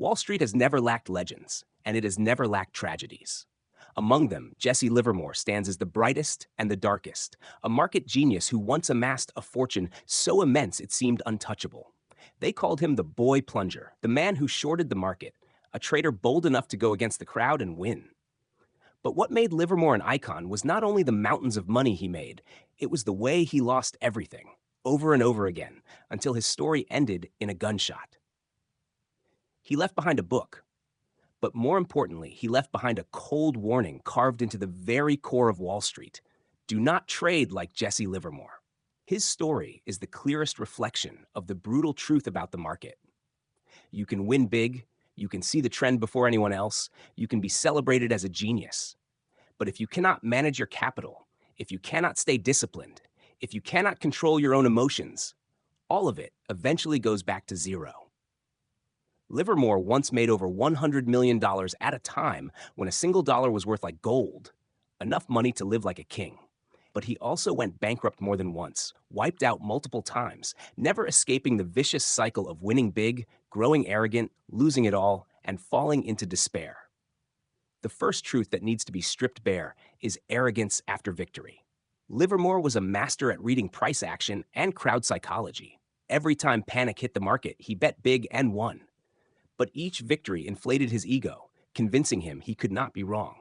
Wall Street has never lacked legends, and it has never lacked tragedies. Among them, Jesse Livermore stands as the brightest and the darkest, a market genius who once amassed a fortune so immense it seemed untouchable. They called him the boy plunger, the man who shorted the market, a trader bold enough to go against the crowd and win. But what made Livermore an icon was not only the mountains of money he made, it was the way he lost everything, over and over again, until his story ended in a gunshot. He left behind a book, but more importantly, he left behind a cold warning carved into the very core of Wall Street. Do not trade like Jesse Livermore. His story is the clearest reflection of the brutal truth about the market. You can win big, you can see the trend before anyone else, you can be celebrated as a genius. But if you cannot manage your capital, if you cannot stay disciplined, if you cannot control your own emotions, all of it eventually goes back to zero. Livermore once made over $100 million at a time when a single dollar was worth like gold, enough money to live like a king. But he also went bankrupt more than once, wiped out multiple times, never escaping the vicious cycle of winning big, growing arrogant, losing it all, and falling into despair. The first truth that needs to be stripped bare is arrogance after victory. Livermore was a master at reading price action and crowd psychology. Every time panic hit the market, he bet big and won. But each victory inflated his ego, convincing him he could not be wrong.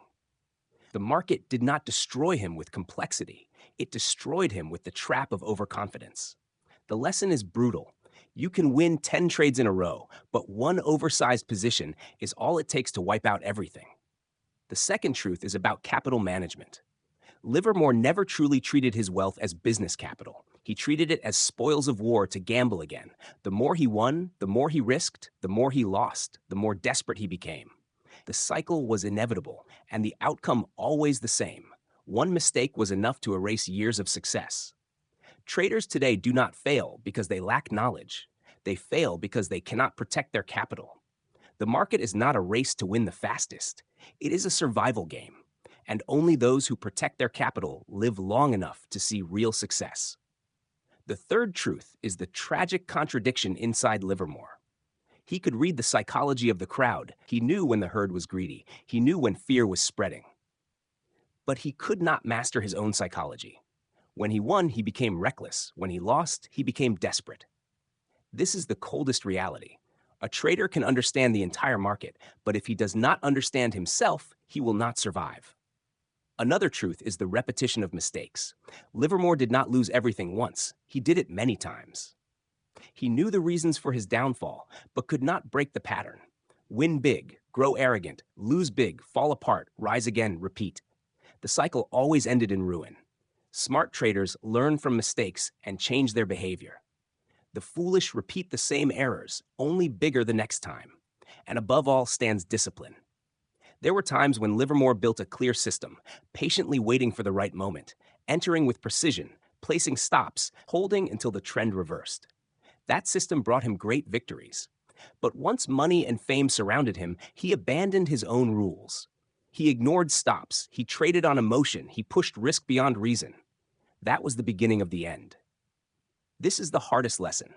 The market did not destroy him with complexity. It destroyed him with the trap of overconfidence. The lesson is brutal. You can win 10 trades in a row, but one oversized position is all it takes to wipe out everything. The second truth is about capital management. Livermore never truly treated his wealth as business capital. He treated it as spoils of war to gamble again. The more he won, the more he risked, the more he lost, the more desperate he became. The cycle was inevitable, and the outcome always the same. One mistake was enough to erase years of success. Traders today do not fail because they lack knowledge. They fail because they cannot protect their capital. The market is not a race to win the fastest. It is a survival game, and only those who protect their capital live long enough to see real success. The third truth is the tragic contradiction inside Livermore. He could read the psychology of the crowd. He knew when the herd was greedy. He knew when fear was spreading. But he could not master his own psychology. When he won, he became reckless. When he lost, he became desperate. This is the coldest reality. A trader can understand the entire market, but if he does not understand himself, he will not survive. Another truth is the repetition of mistakes. Livermore did not lose everything once. He did it many times. He knew the reasons for his downfall, but could not break the pattern. Win big, grow arrogant, lose big, fall apart, rise again, repeat. The cycle always ended in ruin. Smart traders learn from mistakes and change their behavior. The foolish repeat the same errors, only bigger the next time. And above all stands discipline. There were times when Livermore built a clear system, patiently waiting for the right moment, entering with precision, placing stops, holding until the trend reversed. That system brought him great victories. But once money and fame surrounded him, he abandoned his own rules. He ignored stops, he traded on emotion, he pushed risk beyond reason. That was the beginning of the end. This is the hardest lesson.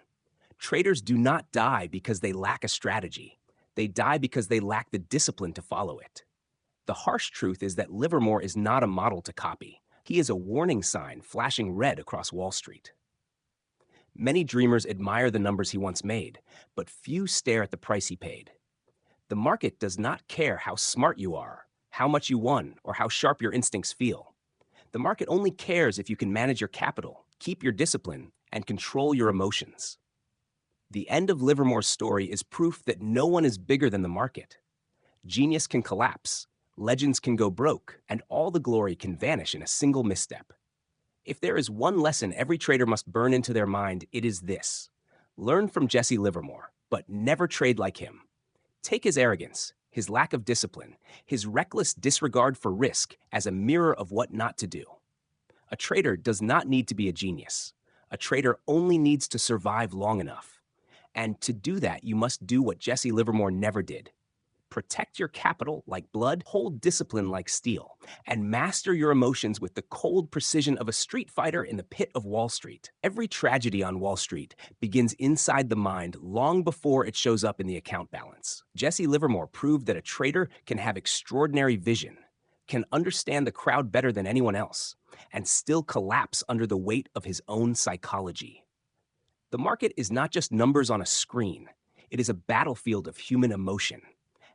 Traders do not die because they lack a strategy. They die because they lack the discipline to follow it. The harsh truth is that Livermore is not a model to copy. He is a warning sign flashing red across Wall Street. Many dreamers admire the numbers he once made, but few stare at the price he paid. The market does not care how smart you are, how much you won, or how sharp your instincts feel. The market only cares if you can manage your capital, keep your discipline, and control your emotions. The end of Livermore's story is proof that no one is bigger than the market. Genius can collapse, legends can go broke, and all the glory can vanish in a single misstep. If there is one lesson every trader must burn into their mind, it is this. Learn from Jesse Livermore, but never trade like him. Take his arrogance, his lack of discipline, his reckless disregard for risk as a mirror of what not to do. A trader does not need to be a genius. A trader only needs to survive long enough. And to do that, you must do what Jesse Livermore never did. Protect your capital like blood, hold discipline like steel, and master your emotions with the cold precision of a street fighter in the pit of Wall Street. Every tragedy on Wall Street begins inside the mind long before it shows up in the account balance. Jesse Livermore proved that a trader can have extraordinary vision, can understand the crowd better than anyone else, and still collapse under the weight of his own psychology. The market is not just numbers on a screen, it is a battlefield of human emotion.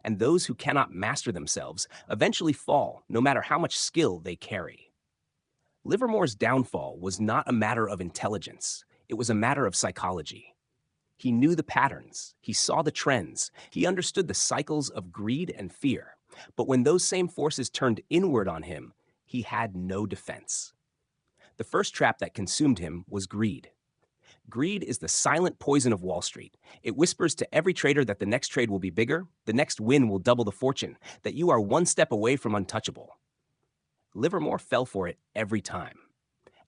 And those who cannot master themselves eventually fall, no matter how much skill they carry. Livermore's downfall was not a matter of intelligence, it was a matter of psychology. He knew the patterns, he saw the trends, he understood the cycles of greed and fear. But when those same forces turned inward on him, he had no defense. The first trap that consumed him was greed. Greed is the silent poison of Wall Street. It whispers to every trader that the next trade will be bigger, the next win will double the fortune, that you are one step away from untouchable. Livermore fell for it every time.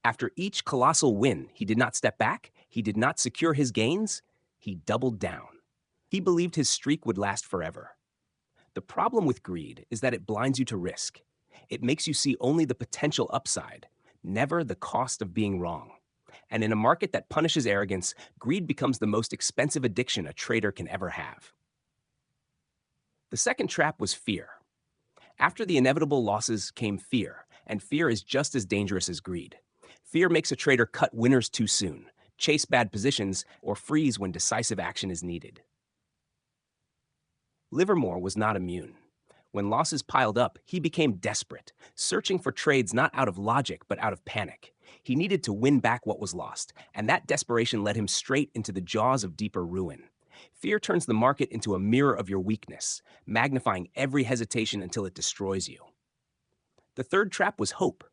After each colossal win, he did not step back, he did not secure his gains, he doubled down. He believed his streak would last forever. The problem with greed is that it blinds you to risk. It makes you see only the potential upside, never the cost of being wrong. And in a market that punishes arrogance, greed becomes the most expensive addiction a trader can ever have. The second trap was fear. After the inevitable losses came fear, and fear is just as dangerous as greed. Fear makes a trader cut winners too soon, chase bad positions, or freeze when decisive action is needed. Livermore was not immune. When losses piled up, he became desperate, searching for trades not out of logic but out of panic. He needed to win back what was lost, and that desperation led him straight into the jaws of deeper ruin. Fear turns the market into a mirror of your weakness, magnifying every hesitation until it destroys you. The third trap was hope,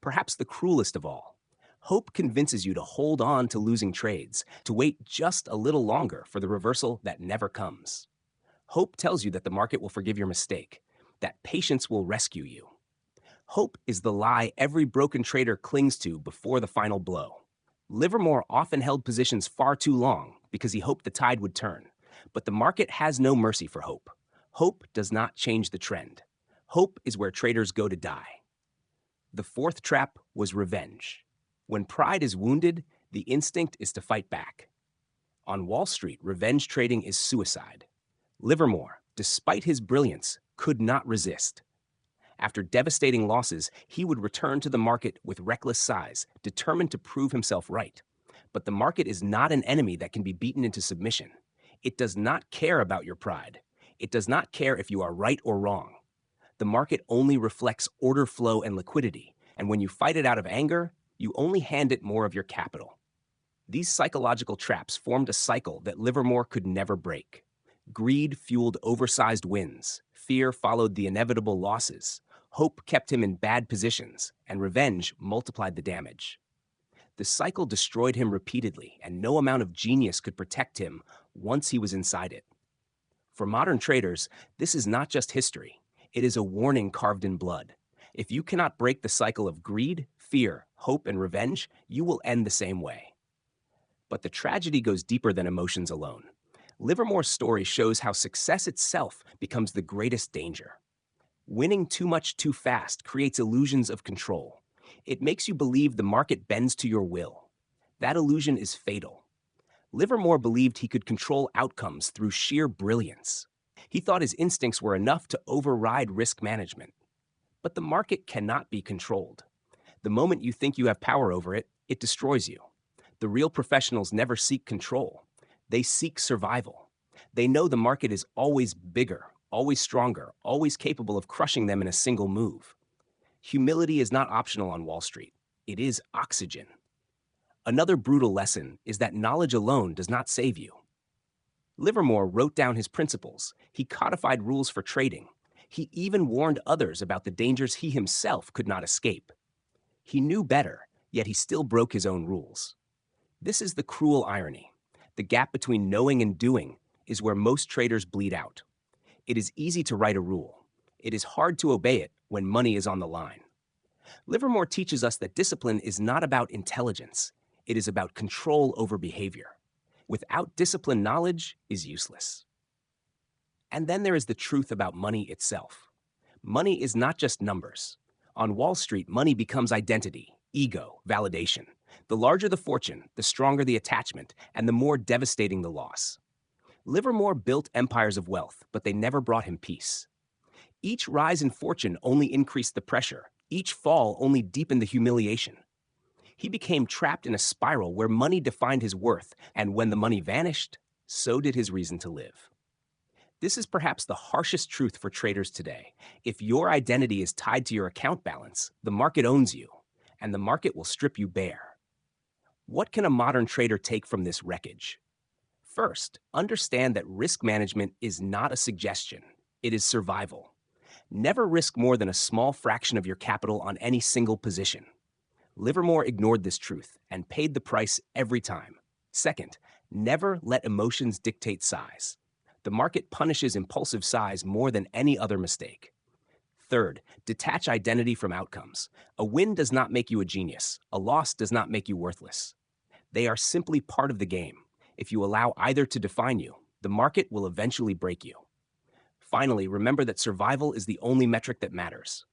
perhaps the cruelest of all. Hope convinces you to hold on to losing trades, to wait just a little longer for the reversal that never comes. Hope tells you that the market will forgive your mistake, that patience will rescue you. Hope is the lie every broken trader clings to before the final blow. Livermore often held positions far too long because he hoped the tide would turn. But the market has no mercy for hope. Hope does not change the trend. Hope is where traders go to die. The fourth trap was revenge. When pride is wounded, the instinct is to fight back. On Wall Street, revenge trading is suicide. Livermore, despite his brilliance, could not resist. After devastating losses, he would return to the market with reckless size, determined to prove himself right. But the market is not an enemy that can be beaten into submission. It does not care about your pride. It does not care if you are right or wrong. The market only reflects order flow and liquidity, and when you fight it out of anger, you only hand it more of your capital. These psychological traps formed a cycle that Livermore could never break. Greed fueled oversized wins, fear followed the inevitable losses, hope kept him in bad positions, and revenge multiplied the damage. The cycle destroyed him repeatedly, and no amount of genius could protect him once he was inside it. For modern traders, this is not just history, it is a warning carved in blood. If you cannot break the cycle of greed, fear, hope, and revenge, you will end the same way. But the tragedy goes deeper than emotions alone. Livermore's story shows how success itself becomes the greatest danger. Winning too much too fast creates illusions of control. It makes you believe the market bends to your will. That illusion is fatal. Livermore believed he could control outcomes through sheer brilliance. He thought his instincts were enough to override risk management. But the market cannot be controlled. The moment you think you have power over it, it destroys you. The real professionals never seek control. They seek survival. They know the market is always bigger, always stronger, always capable of crushing them in a single move. Humility is not optional on Wall Street. It is oxygen. Another brutal lesson is that knowledge alone does not save you. Livermore wrote down his principles. He codified rules for trading. He even warned others about the dangers he himself could not escape. He knew better, yet he still broke his own rules. This is the cruel irony. The gap between knowing and doing is where most traders bleed out. It is easy to write a rule. It is hard to obey it when money is on the line. Livermore teaches us that discipline is not about intelligence. It is about control over behavior. Without discipline, knowledge is useless. And then there is the truth about money itself. Money is not just numbers. On Wall Street, money becomes identity, ego, validation. The larger the fortune, the stronger the attachment, and the more devastating the loss. Livermore built empires of wealth, but they never brought him peace. Each rise in fortune only increased the pressure. Each fall only deepened the humiliation. He became trapped in a spiral where money defined his worth, and when the money vanished, so did his reason to live. This is perhaps the harshest truth for traders today. If your identity is tied to your account balance, the market owns you, and the market will strip you bare. What can a modern trader take from this wreckage? First, understand that risk management is not a suggestion, it is survival. Never risk more than a small fraction of your capital on any single position. Livermore ignored this truth and paid the price every time. Second, never let emotions dictate size. The market punishes impulsive size more than any other mistake. Third, detach identity from outcomes. A win does not make you a genius. A loss does not make you worthless. They are simply part of the game. If you allow either to define you, the market will eventually break you. Finally, remember that survival is the only metric that matters.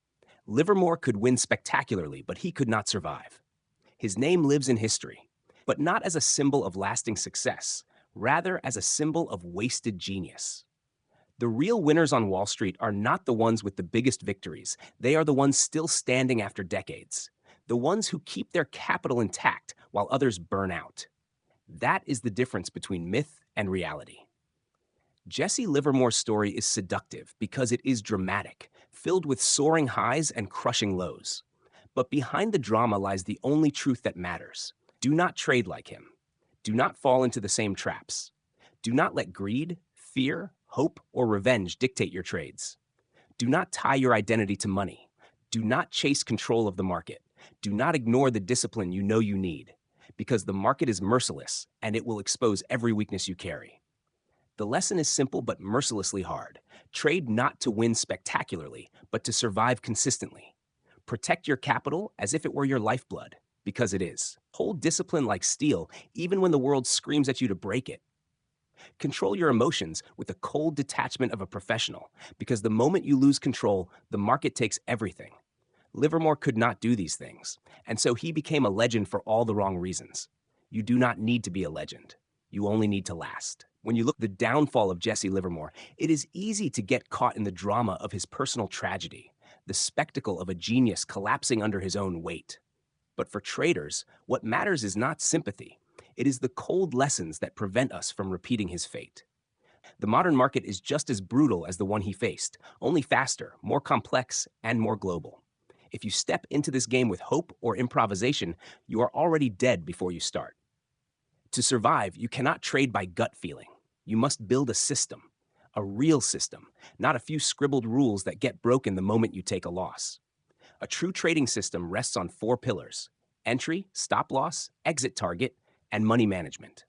Livermore could win spectacularly, but he could not survive. His name lives in history, but not as a symbol of lasting success, rather as a symbol of wasted genius. The real winners on Wall Street are not the ones with the biggest victories. They are the ones still standing after decades. The ones who keep their capital intact while others burn out. That is the difference between myth and reality. Jesse Livermore's story is seductive because it is dramatic, filled with soaring highs and crushing lows. But behind the drama lies the only truth that matters. Do not trade like him. Do not fall into the same traps. Do not let greed, fear, hope, or revenge dictate your trades. Do not tie your identity to money. Do not chase control of the market. Do not ignore the discipline you know you need, because the market is merciless and it will expose every weakness you carry. The lesson is simple but mercilessly hard. Trade not to win spectacularly, but to survive consistently. Protect your capital as if it were your lifeblood, because it is. Hold discipline like steel, even when the world screams at you to break it. Control your emotions with the cold detachment of a professional, because the moment you lose control, the market takes everything. Livermore could not do these things, and so he became a legend for all the wrong reasons. You do not need to be a legend. You only need to last. When you look at the downfall of Jesse Livermore, it is easy to get caught in the drama of his personal tragedy, the spectacle of a genius collapsing under his own weight. But for traders, what matters is not sympathy. It is the cold lessons that prevent us from repeating his fate. The modern market is just as brutal as the one he faced, only faster, more complex, and more global. If you step into this game with hope or improvisation, you are already dead before you start. To survive, you cannot trade by gut feeling. You must build a system, a real system, not a few scribbled rules that get broken the moment you take a loss. A true trading system rests on 4 pillars: entry, stop loss, exit target, and money management.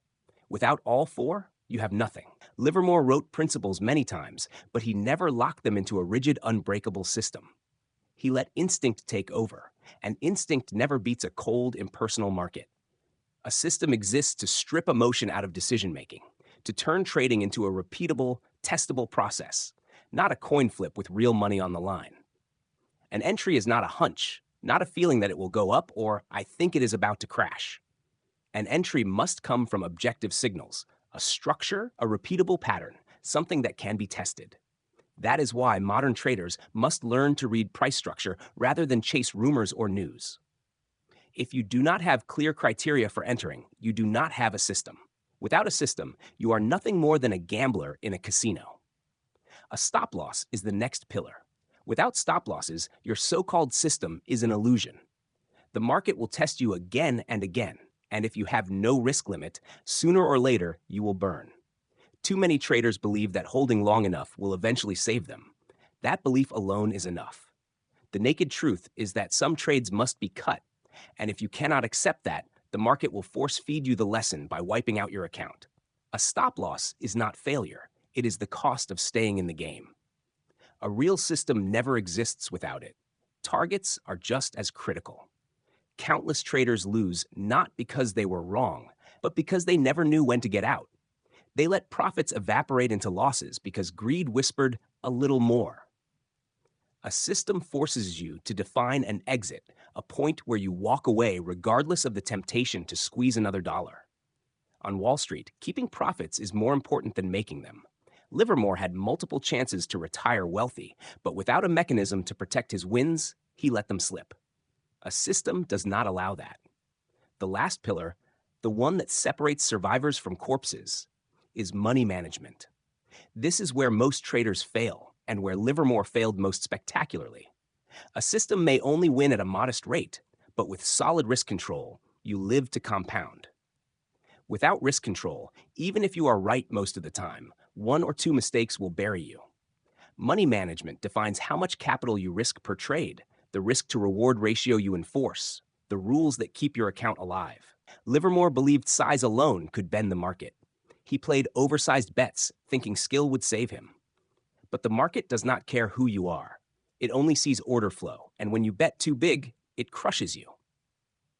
Without all 4, you have nothing. Livermore wrote principles many times, but he never locked them into a rigid, unbreakable system. He let instinct take over, and instinct never beats a cold, impersonal market. A system exists to strip emotion out of decision-making, to turn trading into a repeatable, testable process, not a coin flip with real money on the line. An entry is not a hunch, not a feeling that it will go up or I think it is about to crash. An entry must come from objective signals, a structure, a repeatable pattern, something that can be tested. That is why modern traders must learn to read price structure rather than chase rumors or news. If you do not have clear criteria for entering, you do not have a system. Without a system, you are nothing more than a gambler in a casino. A stop loss is the next pillar. Without stop losses, your so-called system is an illusion. The market will test you again and again, and if you have no risk limit, sooner or later you will burn. Too many traders believe that holding long enough will eventually save them. That belief alone is enough. The naked truth is that some trades must be cut, and if you cannot accept that, the market will force feed you the lesson by wiping out your account. A stop loss is not failure. It is the cost of staying in the game. A real system never exists without it. Targets are just as critical. Countless traders lose not because they were wrong, but because they never knew when to get out. They let profits evaporate into losses because greed whispered a little more. A system forces you to define an exit, a point where you walk away regardless of the temptation to squeeze another dollar. On Wall Street, keeping profits is more important than making them. Livermore had multiple chances to retire wealthy, but without a mechanism to protect his wins, he let them slip. A system does not allow that. The last pillar, the one that separates survivors from corpses, is money management. This is where most traders fail, and where Livermore failed most spectacularly. A system may only win at a modest rate, but with solid risk control, you live to compound. Without risk control, even if you are right most of the time, one or two mistakes will bury you. Money management defines how much capital you risk per trade, the risk-to-reward ratio you enforce, the rules that keep your account alive. Livermore believed size alone could bend the market. He played oversized bets, thinking skill would save him. But the market does not care who you are. It only sees order flow, and when you bet too big, it crushes you.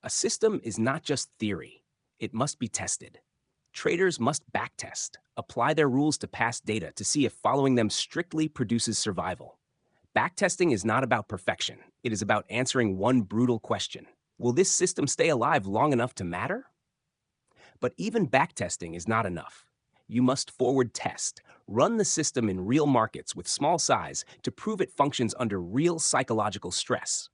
A system is not just theory. It must be tested. Traders must backtest, apply their rules to past data to see if following them strictly produces survival. Backtesting is not about perfection. It is about answering one brutal question. Will this system stay alive long enough to matter? But even backtesting is not enough. You must forward test, run the system in real markets with small size to prove it functions under real psychological stress.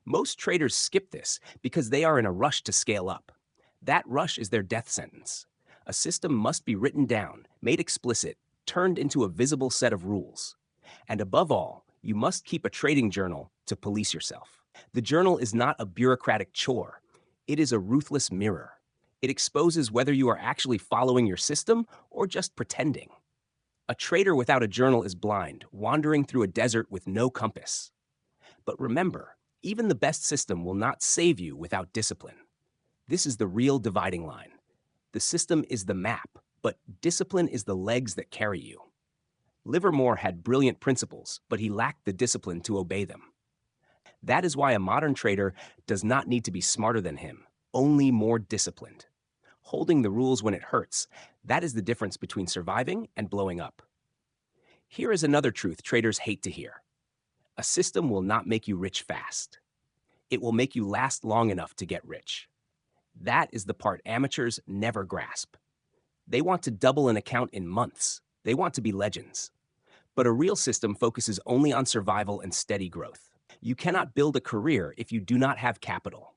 Most traders skip this because they are in a rush to scale up. That rush is their death sentence. A system must be written down, made explicit, turned into a visible set of rules. And above all, you must keep a trading journal to police yourself. The journal is not a bureaucratic chore. It is a ruthless mirror. It exposes whether you are actually following your system or just pretending. A trader without a journal is blind, wandering through a desert with no compass. But remember, even the best system will not save you without discipline. This is the real dividing line. The system is the map, but discipline is the legs that carry you. Livermore had brilliant principles, but he lacked the discipline to obey them. That is why a modern trader does not need to be smarter than him, only more disciplined. Holding the rules when it hurts, that is the difference between surviving and blowing up. Here is another truth traders hate to hear. A system will not make you rich fast. It will make you last long enough to get rich. That is the part amateurs never grasp. They want to double an account in months. They want to be legends. But a real system focuses only on survival and steady growth. You cannot build a career if you do not have capital.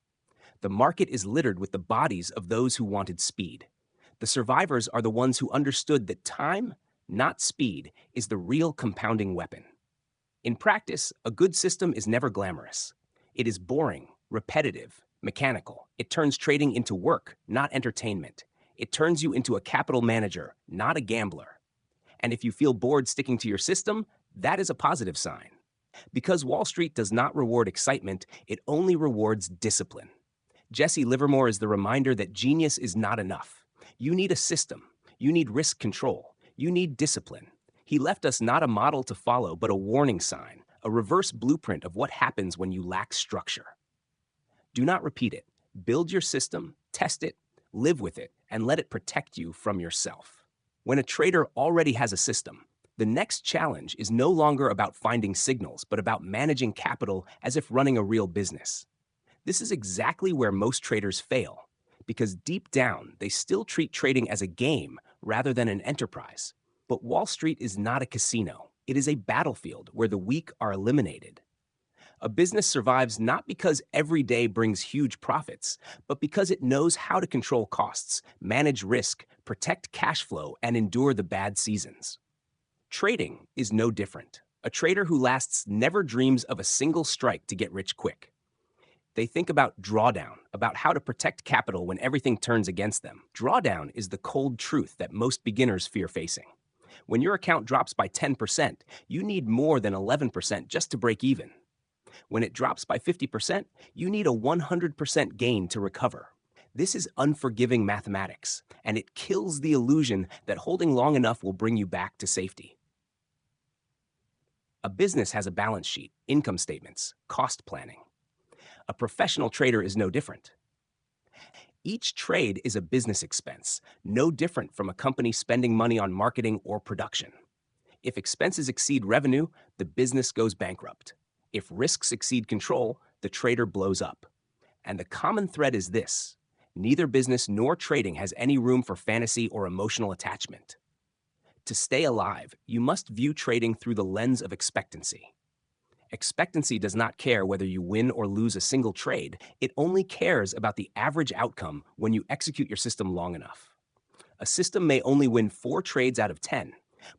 The market is littered with the bodies of those who wanted speed. The survivors are the ones who understood that time, not speed, is the real compounding weapon. In practice, a good system is never glamorous. It is boring, repetitive, mechanical. It turns trading into work, not entertainment. It turns you into a capital manager, not a gambler. And if you feel bored sticking to your system, that is a positive sign. Because Wall Street does not reward excitement, it only rewards discipline. Jesse Livermore is the reminder that genius is not enough. You need a system. You need risk control. You need discipline. He left us not a model to follow, but a warning sign, a reverse blueprint of what happens when you lack structure. Do not repeat it. Build your system, test it, live with it, and let it protect you from yourself. When a trader already has a system, the next challenge is no longer about finding signals, but about managing capital as if running a real business. This is exactly where most traders fail, because deep down, they still treat trading as a game rather than an enterprise. But Wall Street is not a casino. It is a battlefield where the weak are eliminated. A business survives not because every day brings huge profits, but because it knows how to control costs, manage risk, protect cash flow, and endure the bad seasons. Trading is no different. A trader who lasts never dreams of a single strike to get rich quick. They think about drawdown, about how to protect capital when everything turns against them. Drawdown is the cold truth that most beginners fear facing. When your account drops by 10%, you need more than 11% just to break even. When it drops by 50%, you need a 100% gain to recover. This is unforgiving mathematics, and it kills the illusion that holding long enough will bring you back to safety. A business has a balance sheet, income statements, cost planning. A professional trader is no different. Each trade is a business expense, no different from a company spending money on marketing or production. If expenses exceed revenue, the business goes bankrupt. If risks exceed control, the trader blows up. And the common thread is this: neither business nor trading has any room for fantasy or emotional attachment. To stay alive, you must view trading through the lens of expectancy. Expectancy does not care whether you win or lose a single trade. It only cares about the average outcome when you execute your system long enough. A system may only win 4 trades out of 10,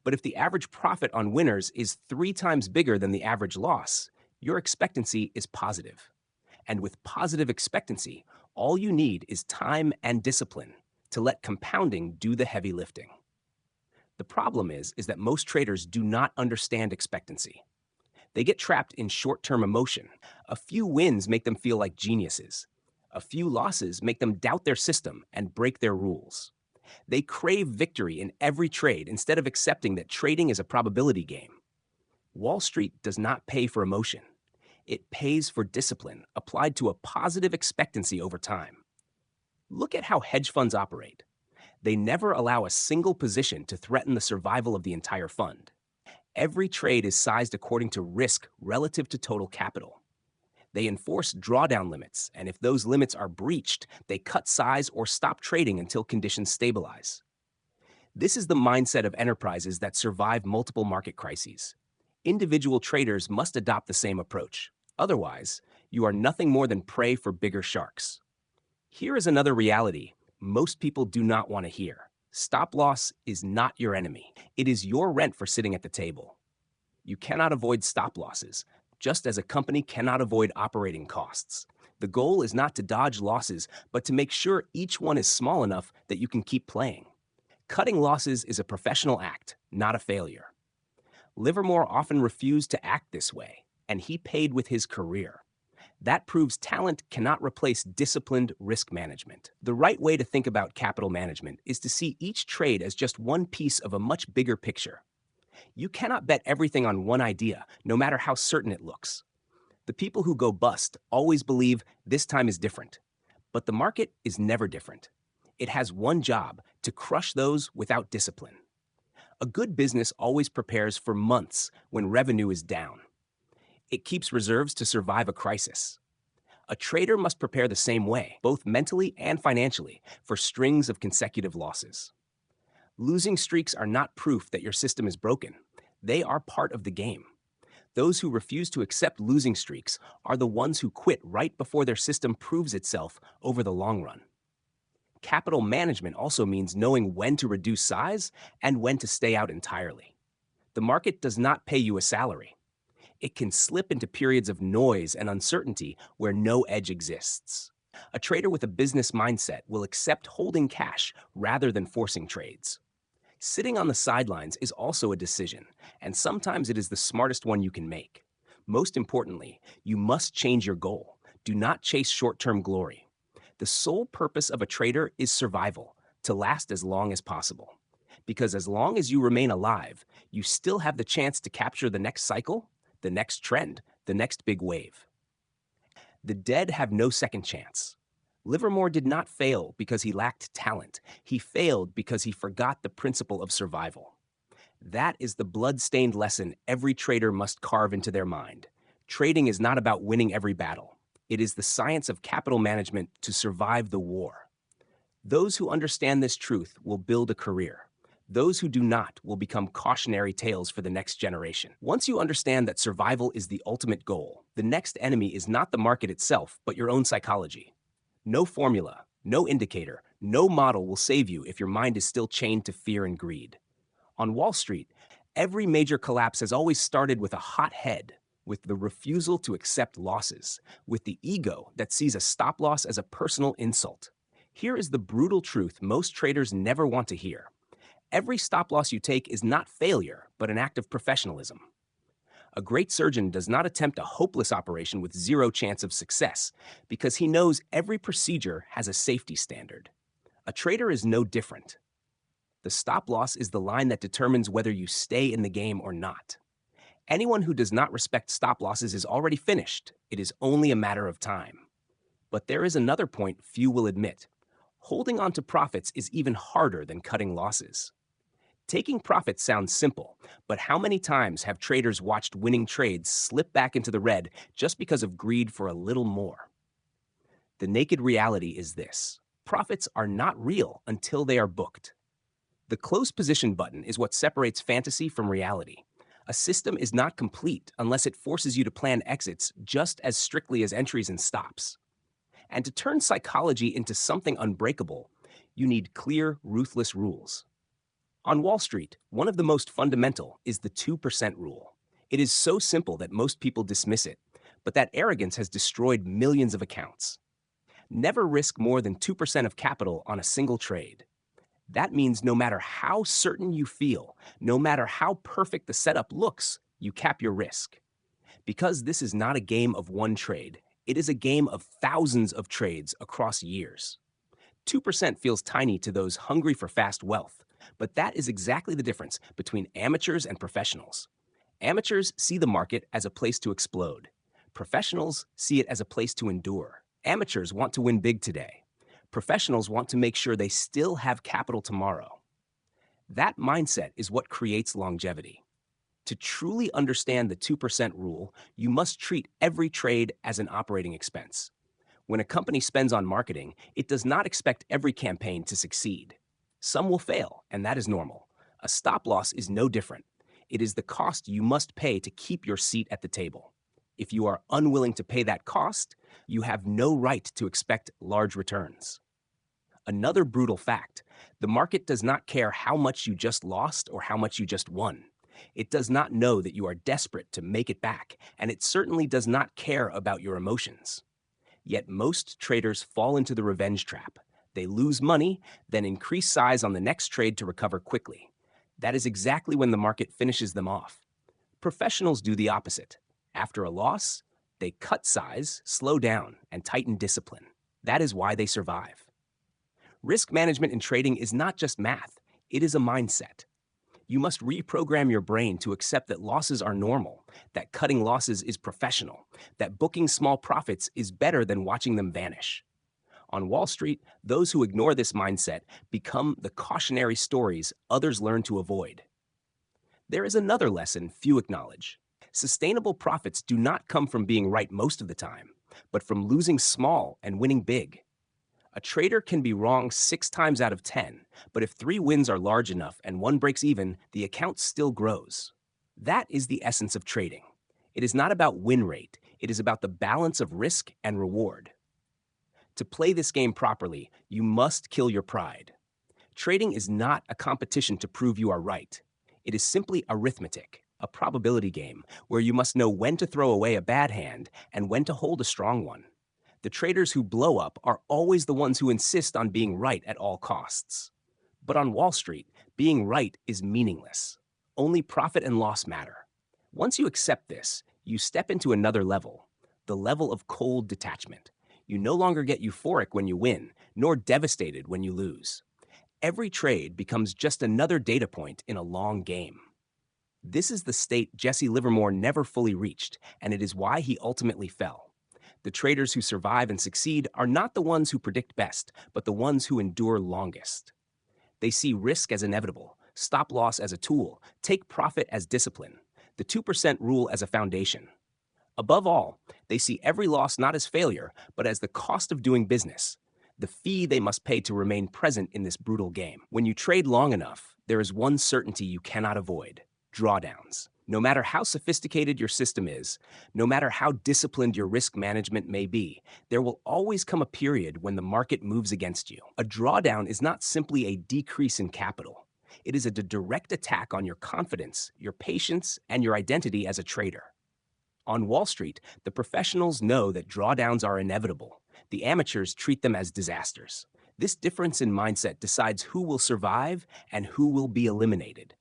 but if the average profit on winners is 3 times bigger than the average loss, your expectancy is positive. And with positive expectancy, all you need is time and discipline to let compounding do the heavy lifting. The problem is that most traders do not understand expectancy. They get trapped in short-term emotion. A few wins make them feel like geniuses. A few losses make them doubt their system and break their rules. They crave victory in every trade instead of accepting that trading is a probability game. Wall Street does not pay for emotion. It pays for discipline applied to a positive expectancy over time. Look at how hedge funds operate. They never allow a single position to threaten the survival of the entire fund. Every trade is sized according to risk relative to total capital. They enforce drawdown limits, and if those limits are breached, they cut size or stop trading until conditions stabilize. This is the mindset of enterprises that survive multiple market crises. Individual traders must adopt the same approach. Otherwise, you are nothing more than prey for bigger sharks. Here is another reality most people do not want to hear. Stop loss is not your enemy. It is your rent for sitting at the table. You cannot avoid stop losses, just as a company cannot avoid operating costs. The goal is not to dodge losses, but to make sure each one is small enough that you can keep playing. Cutting losses is a professional act, not a failure. Livermore often refused to act this way, and he paid with his career. That proves talent cannot replace disciplined risk management. The right way to think about capital management is to see each trade as just one piece of a much bigger picture. You cannot bet everything on one idea, no matter how certain it looks. The people who go bust always believe this time is different. But the market is never different. It has one job: to crush those without discipline. A good business always prepares for months when revenue is down. It keeps reserves to survive a crisis. A trader must prepare the same way, both mentally and financially, for strings of consecutive losses. Losing streaks are not proof that your system is broken. They are part of the game. Those who refuse to accept losing streaks are the ones who quit right before their system proves itself over the long run. Capital management also means knowing when to reduce size and when to stay out entirely. The market does not pay you a salary. It can slip into periods of noise and uncertainty where no edge exists. A trader with a business mindset will accept holding cash rather than forcing trades. Sitting on the sidelines is also a decision, and sometimes it is the smartest one you can make. Most importantly, you must change your goal. Do not chase short-term glory. The sole purpose of a trader is survival, to last as long as possible. Because as long as you remain alive, you still have the chance to capture the next cycle, the next trend, the next big wave. The dead have no second chance. Livermore did not fail because he lacked talent. He failed because he forgot the principle of survival. That is the blood-stained lesson every trader must carve into their mind. Trading is not about winning every battle. It is the science of capital management to survive the war. Those who understand this truth will build a career. Those who do not will become cautionary tales for the next generation. Once you understand that survival is the ultimate goal, the next enemy is not the market itself, but your own psychology. No formula, no indicator, no model will save you if your mind is still chained to fear and greed. On Wall Street, every major collapse has always started with a hot head, with the refusal to accept losses, with the ego that sees a stop loss as a personal insult. Here is the brutal truth most traders never want to hear. Every stop loss you take is not failure, but an act of professionalism. A great surgeon does not attempt a hopeless operation with zero chance of success, because he knows every procedure has a safety standard. A trader is no different. The stop loss is the line that determines whether you stay in the game or not. Anyone who does not respect stop losses is already finished. It is only a matter of time. But there is another point few will admit. Holding on to profits is even harder than cutting losses. Taking profits sounds simple, but how many times have traders watched winning trades slip back into the red just because of greed for a little more? The naked reality is this: profits are not real until they are booked. The close position button is what separates fantasy from reality. A system is not complete unless it forces you to plan exits just as strictly as entries and stops. And to turn psychology into something unbreakable, you need clear, ruthless rules. On Wall Street, one of the most fundamental is the 2% rule. It is so simple that most people dismiss it, but that arrogance has destroyed millions of accounts. Never risk more than 2% of capital on a single trade. That means no matter how certain you feel, no matter how perfect the setup looks, you cap your risk. Because this is not a game of one trade, it is a game of thousands of trades across years. 2% feels tiny to those hungry for fast wealth, but that is exactly the difference between amateurs and professionals. Amateurs see the market as a place to explode. Professionals see it as a place to endure. Amateurs want to win big today. Professionals want to make sure they still have capital tomorrow. That mindset is what creates longevity. To truly understand the 2% rule, you must treat every trade as an operating expense. When a company spends on marketing, it does not expect every campaign to succeed. Some will fail, and that is normal. A stop loss is no different. It is the cost you must pay to keep your seat at the table. If you are unwilling to pay that cost, you have no right to expect large returns. Another brutal fact: the market does not care how much you just lost or how much you just won. It does not know that you are desperate to make it back, and it certainly does not care about your emotions. Yet most traders fall into the revenge trap. They lose money, then increase size on the next trade to recover quickly. That is exactly when the market finishes them off. Professionals do the opposite. After a loss, they cut size, slow down, and tighten discipline. That is why they survive. Risk management in trading is not just math, it is a mindset. You must reprogram your brain to accept that losses are normal, that cutting losses is professional, that booking small profits is better than watching them vanish. On Wall Street, those who ignore this mindset become the cautionary stories others learn to avoid. There is another lesson few acknowledge. Sustainable profits do not come from being right most of the time, but from losing small and winning big. A trader can be wrong 6 times out of 10, but if 3 wins are large enough and 1 breaks even, the account still grows. That is the essence of trading. It is not about win rate, it is about the balance of risk and reward. To play this game properly, you must kill your pride. Trading is not a competition to prove you are right. It is simply arithmetic, a probability game, where you must know when to throw away a bad hand and when to hold a strong one. The traders who blow up are always the ones who insist on being right at all costs. But on Wall Street, being right is meaningless. Only profit and loss matter. Once you accept this, you step into another level, the level of cold detachment. You no longer get euphoric when you win, nor devastated when you lose. Every trade becomes just another data point in a long game. This is the state Jesse Livermore never fully reached, and it is why he ultimately fell. The traders who survive and succeed are not the ones who predict best, but the ones who endure longest. They see risk as inevitable, stop loss as a tool, take profit as discipline, the 2% rule as a foundation. Above all, they see every loss not as failure, but as the cost of doing business, the fee they must pay to remain present in this brutal game. When you trade long enough, there is one certainty you cannot avoid: drawdowns. No matter how sophisticated your system is, no matter how disciplined your risk management may be, there will always come a period when the market moves against you. A drawdown is not simply a decrease in capital. It is a direct attack on your confidence, your patience, and your identity as a trader. On Wall Street, the professionals know that drawdowns are inevitable. The amateurs treat them as disasters. This difference in mindset decides who will survive and who will be eliminated.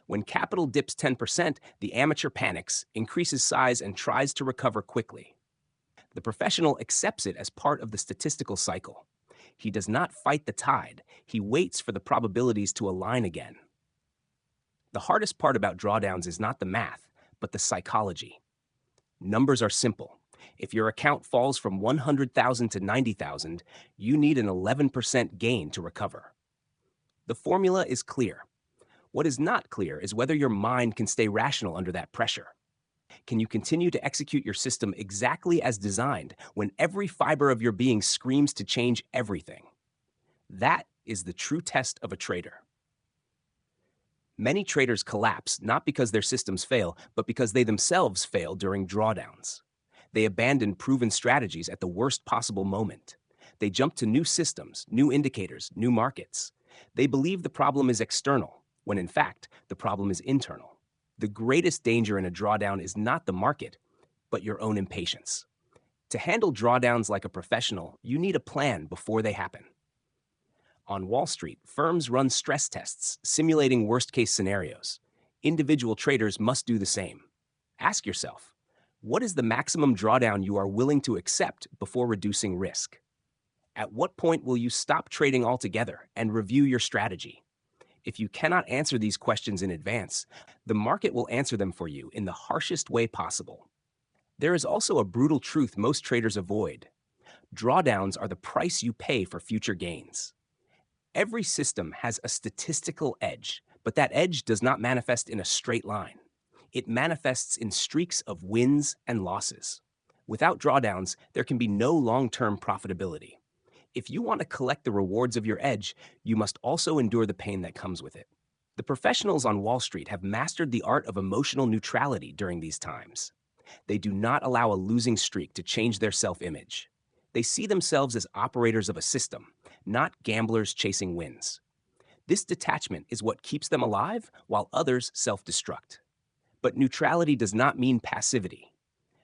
When capital dips 10%, the amateur panics, increases size, and tries to recover quickly. The professional accepts it as part of the statistical cycle. He does not fight the tide. He waits for the probabilities to align again. The hardest part about drawdowns is not the math, but the psychology. Numbers are simple. If your account falls from 100,000 to 90,000, you need an 11% gain to recover. The formula is clear. What is not clear is whether your mind can stay rational under that pressure. Can you continue to execute your system exactly as designed when every fiber of your being screams to change everything? That is the true test of a trader. Many traders collapse not because their systems fail, but because they themselves fail during drawdowns. They abandon proven strategies at the worst possible moment. They jump to new systems, new indicators, new markets. They believe the problem is external, when in fact, the problem is internal. The greatest danger in a drawdown is not the market, but your own impatience. To handle drawdowns like a professional, you need a plan before they happen. On Wall Street, firms run stress tests, simulating worst-case scenarios. Individual traders must do the same. Ask yourself, what is the maximum drawdown you are willing to accept before reducing risk? At what point will you stop trading altogether and review your strategy? If you cannot answer these questions in advance, the market will answer them for you in the harshest way possible. There is also a brutal truth most traders avoid. Drawdowns are the price you pay for future gains. Every system has a statistical edge, but that edge does not manifest in a straight line. It manifests in streaks of wins and losses. Without drawdowns, there can be no long-term profitability. If you want to collect the rewards of your edge, you must also endure the pain that comes with it. The professionals on Wall Street have mastered the art of emotional neutrality during these times. They do not allow a losing streak to change their self-image. They see themselves as operators of a system, not gamblers chasing wins. This detachment is what keeps them alive while others self-destruct. But neutrality does not mean passivity.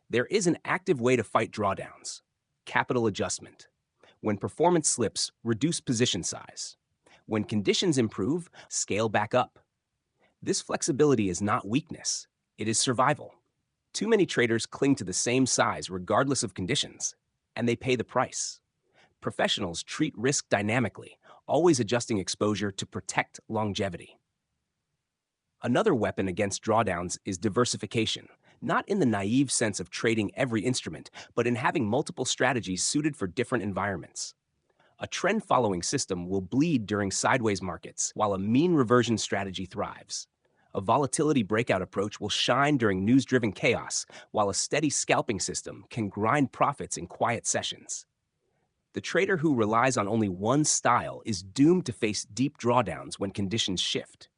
There is an active way to fight drawdowns: capital adjustment. When performance slips, reduce position size. When conditions improve, scale back up. This flexibility is not weakness, it is survival. Too many traders cling to the same size regardless of conditions, and they pay the price. Professionals treat risk dynamically, always adjusting exposure to protect longevity. Another weapon against drawdowns is diversification, not in the naive sense of trading every instrument, but in having multiple strategies suited for different environments. A trend-following system will bleed during sideways markets, while a mean reversion strategy thrives. A volatility breakout approach will shine during news-driven chaos, while a steady scalping system can grind profits in quiet sessions. The trader who relies on only one style is doomed to face deep drawdowns when conditions shift.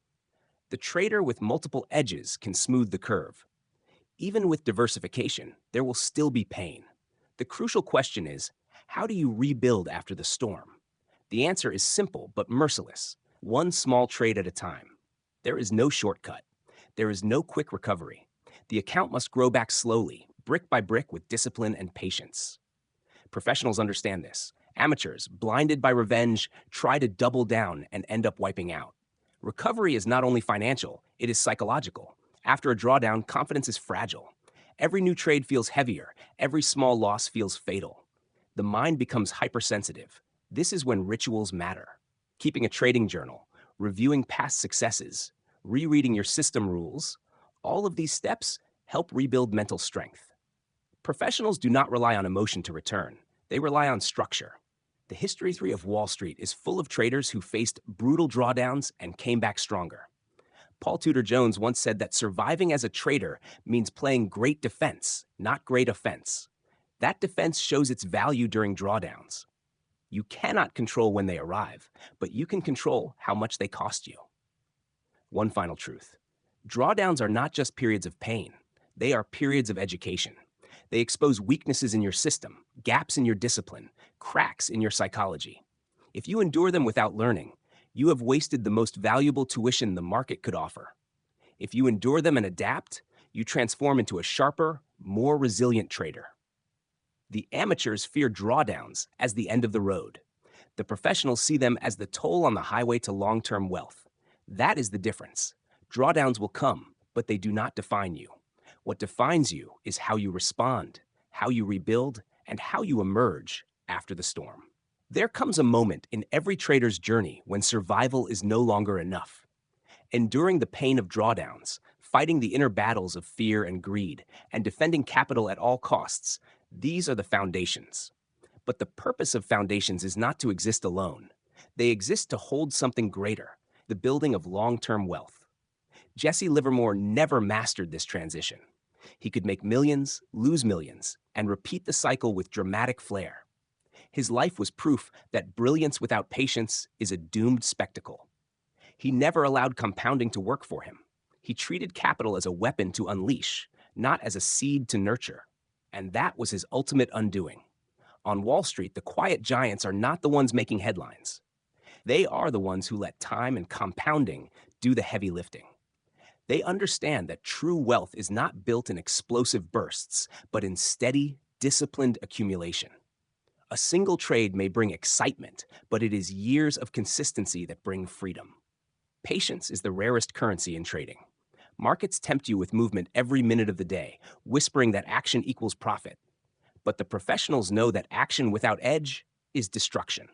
The trader with multiple edges can smooth the curve. Even with diversification, there will still be pain. The crucial question is, how do you rebuild after the storm? The answer is simple but merciless: one small trade at a time. There is no shortcut. There is no quick recovery. The account must grow back slowly, brick by brick, with discipline and patience. Professionals understand this. Amateurs, blinded by revenge, try to double down and end up wiping out. Recovery is not only financial, it is psychological. After a drawdown, confidence is fragile. Every new trade feels heavier. Every small loss feels fatal. The mind becomes hypersensitive. This is when rituals matter. Keeping a trading journal, reviewing past successes, rereading your system rules, all of these steps help rebuild mental strength. Professionals do not rely on emotion to return. They rely on structure. The history of Wall Street is full of traders who faced brutal drawdowns and came back stronger. Paul Tudor Jones once said that surviving as a trader means playing great defense, not great offense. That defense shows its value during drawdowns. You cannot control when they arrive, but you can control how much they cost you. One final truth: drawdowns are not just periods of pain. They are periods of education. They expose weaknesses in your system, gaps in your discipline, cracks in your psychology. If you endure them without learning, you have wasted the most valuable tuition the market could offer. If you endure them and adapt, you transform into a sharper, more resilient trader. The amateurs fear drawdowns as the end of the road. The professionals see them as the toll on the highway to long-term wealth. That is the difference. Drawdowns will come, but they do not define you. What defines you is how you respond, how you rebuild, and how you emerge after the storm. There comes a moment in every trader's journey when survival is no longer enough. Enduring the pain of drawdowns, fighting the inner battles of fear and greed, and defending capital at all costs. These are the foundations. But the purpose of foundations is not to exist alone. They exist to hold something greater, the building of long-term wealth. Jesse Livermore never mastered this transition. He could make millions, lose millions, and repeat the cycle with dramatic flair. His life was proof that brilliance without patience is a doomed spectacle. He never allowed compounding to work for him. He treated capital as a weapon to unleash, not as a seed to nurture. And that was his ultimate undoing. On Wall Street, the quiet giants are not the ones making headlines. They are the ones who let time and compounding do the heavy lifting. They understand that true wealth is not built in explosive bursts, but in steady, disciplined accumulation. A single trade may bring excitement, but it is years of consistency that bring freedom. Patience is the rarest currency in trading. Markets tempt you with movement every minute of the day, whispering that action equals profit. But the professionals know that action without edge is destruction.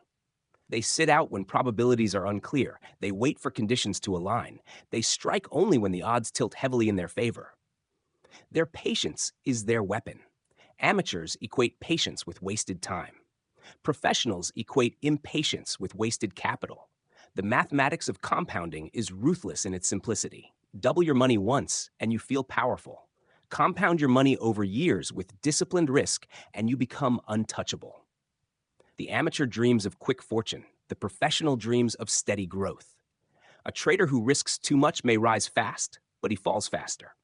They sit out when probabilities are unclear. They wait for conditions to align. They strike only when the odds tilt heavily in their favor. Their patience is their weapon. Amateurs equate patience with wasted time. Professionals equate impatience with wasted capital. The mathematics of compounding is ruthless in its simplicity. Double your money once, and you feel powerful. Compound your money over years with disciplined risk, and you become untouchable. The amateur dreams of quick fortune. The professional dreams of steady growth. A trader who risks too much may rise fast, but he falls faster.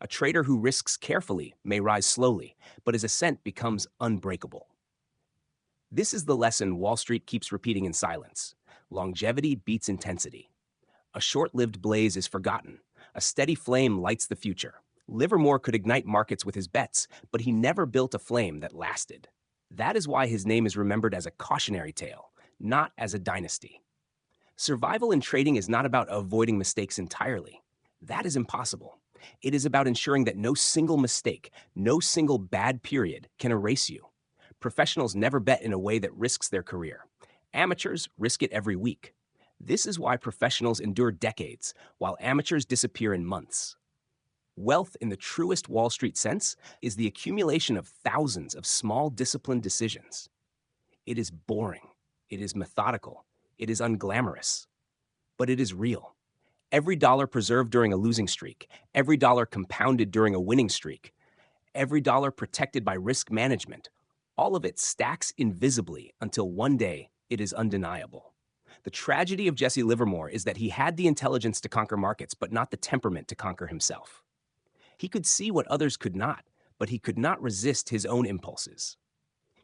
A trader who risks carefully may rise slowly, but his ascent becomes unbreakable. This is the lesson Wall Street keeps repeating in silence. Longevity beats intensity. A short-lived blaze is forgotten. A steady flame lights the future. Livermore could ignite markets with his bets, but he never built a flame that lasted. That is why his name is remembered as a cautionary tale, not as a dynasty. Survival in trading is not about avoiding mistakes entirely. That is impossible. It is about ensuring that no single mistake, no single bad period can erase you. Professionals never bet in a way that risks their career. Amateurs risk it every week. This is why professionals endure decades, while amateurs disappear in months. Wealth, in the truest Wall Street sense, is the accumulation of thousands of small, disciplined decisions. It is boring. It is methodical. It is unglamorous. But it is real. Every dollar preserved during a losing streak, every dollar compounded during a winning streak, every dollar protected by risk management, all of it stacks invisibly until one day it is undeniable. The tragedy of Jesse Livermore is that he had the intelligence to conquer markets, but not the temperament to conquer himself. He could see what others could not, but he could not resist his own impulses.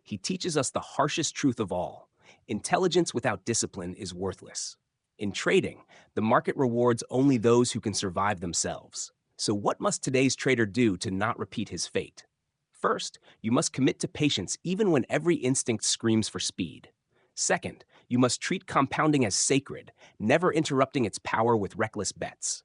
He teaches us the harshest truth of all. Intelligence without discipline is worthless. In trading, the market rewards only those who can survive themselves. So what must today's trader do to not repeat his fate? First, you must commit to patience even when every instinct screams for speed. Second, you must treat compounding as sacred, never interrupting its power with reckless bets.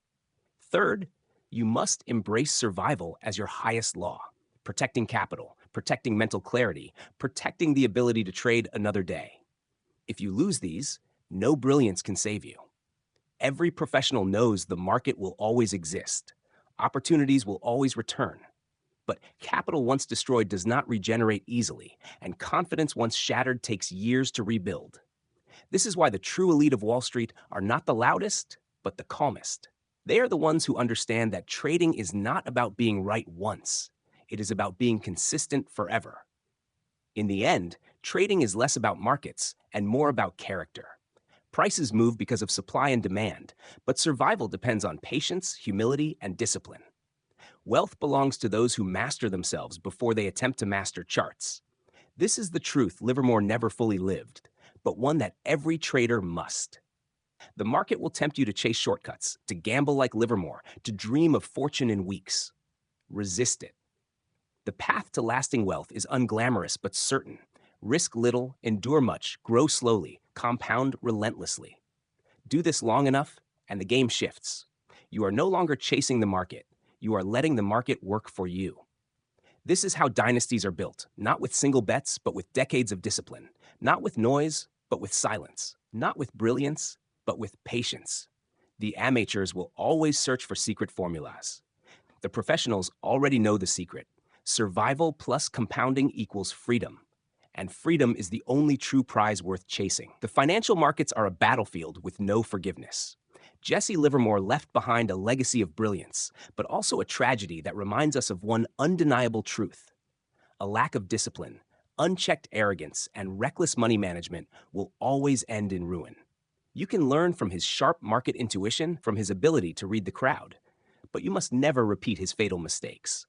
Third, you must embrace survival as your highest law, protecting capital, protecting mental clarity, protecting the ability to trade another day. If you lose these, no brilliance can save you. Every professional knows the market will always exist. Opportunities will always return. But capital once destroyed does not regenerate easily, and confidence once shattered takes years to rebuild. This is why the true elite of Wall Street are not the loudest, but the calmest. They are the ones who understand that trading is not about being right once. It is about being consistent forever. In the end, trading is less about markets and more about character. Prices move because of supply and demand, but survival depends on patience, humility, and discipline. Wealth belongs to those who master themselves before they attempt to master charts. This is the truth Livermore never fully lived, but one that every trader must. The market will tempt you to chase shortcuts, to gamble like Livermore, to dream of fortune in weeks. Resist it. The path to lasting wealth is unglamorous but certain. Risk little, endure much, grow slowly, compound relentlessly. Do this long enough, and the game shifts. You are no longer chasing the market. You are letting the market work for you. This is how dynasties are built, not with single bets, but with decades of discipline. Not with noise, but with silence. Not with brilliance, but with patience. The amateurs will always search for secret formulas. The professionals already know the secret. Survival plus compounding equals freedom. And freedom is the only true prize worth chasing. The financial markets are a battlefield with no forgiveness. Jesse Livermore left behind a legacy of brilliance, but also a tragedy that reminds us of one undeniable truth. A lack of discipline, unchecked arrogance, and reckless money management will always end in ruin. You can learn from his sharp market intuition, from his ability to read the crowd, but you must never repeat his fatal mistakes.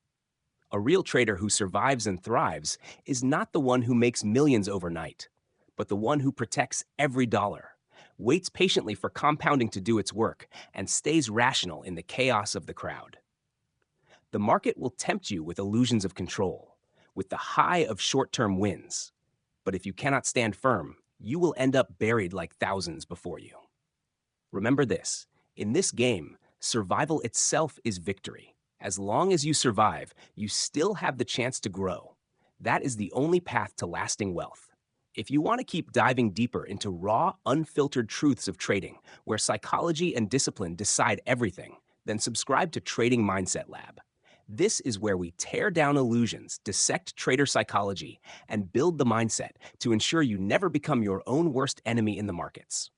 A real trader who survives and thrives is not the one who makes millions overnight, but the one who protects every dollar, waits patiently for compounding to do its work, and stays rational in the chaos of the crowd. The market will tempt you with illusions of control, with the high of short-term wins. But if you cannot stand firm, you will end up buried like thousands before you. Remember this, in this game, survival itself is victory. As long as you survive, you still have the chance to grow. That is the only path to lasting wealth. If you want to keep diving deeper into raw, unfiltered truths of trading, where psychology and discipline decide everything, then subscribe to Trading Mindset Lab. This is where we tear down illusions, dissect trader psychology, and build the mindset to ensure you never become your own worst enemy in the markets.